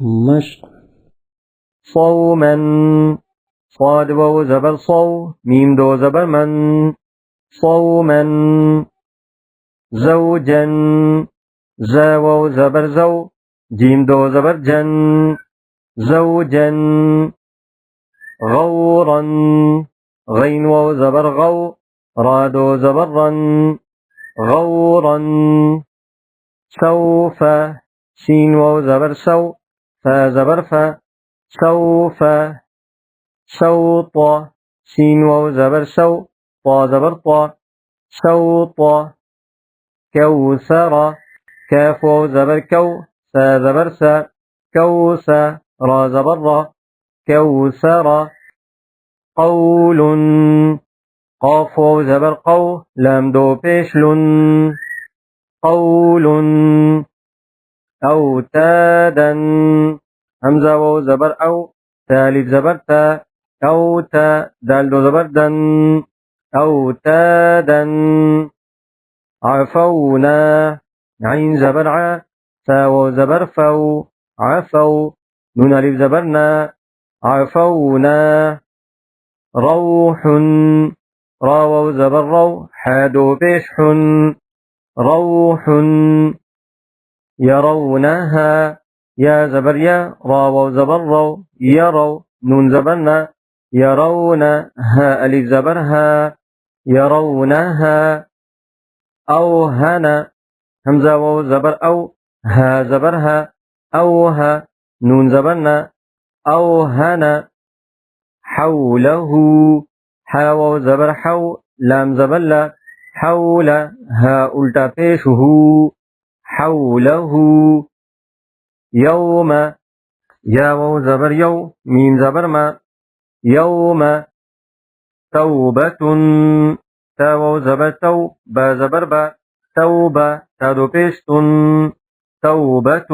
مشق. صوما صاد واو زبر صو ميم دو زبر من صوما زوجا زا واو زبر زو جيم دو زبر جن زوجا غورا غين واو زبر غو را دو زبر رن غورا سوف سين واو زبر سو فا زبر فا سوف سوط سين واو زبر سو طا زبر طا سوط كوثر كاف واو زبر كو سا زبر سا كوسا را زبر را كوثر قول قاف واو زبر قو لام دو پیش لن قول أوتادا همزة واو زبر أو تالف زبر تا أوتا دال دو زبر دن أوتادا عفونا عين زبر ع فا واو زبر فو عفو نون ألف زبرنا عفونا روح را واو زبر رو حادو بشح روح يرونها يا زبر يا را واو زبر رو يرو نون زبرنا يرونها ألف زبرها يرونها أوهنا همزة واو زبر أو ها زبرها أوها نون زبرنا أوهنا حوله حا واو زبر حو لام زبر لا حول ها الٹا پیشه حوله يوم يا واو زبر يو ميم زبر ما يوم توبة تا واو زبر تو با زبر با توبة تا دو پیشتن توبة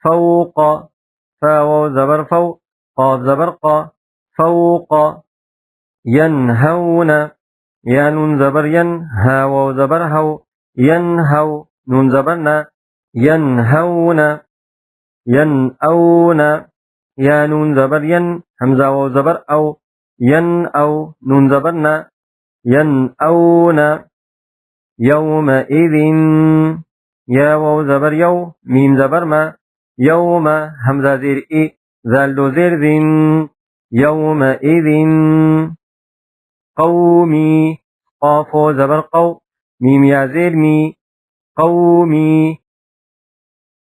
فوق فا واو زبر فو قاف زبر قا فوق ينهون يا نون زبر ين ها واو زبر هو ينهو نون زبرنا ينهون ينأون يا نون زبر ين همزة واو زبر أو ينأو نون زبرنا ينأون يومئذ يا واو زبر يو ميم زبر ما يوم همزة زير إي ذال دو زير ذن يومئذ قومي قاف زبر قو ميم يا زير مي قومي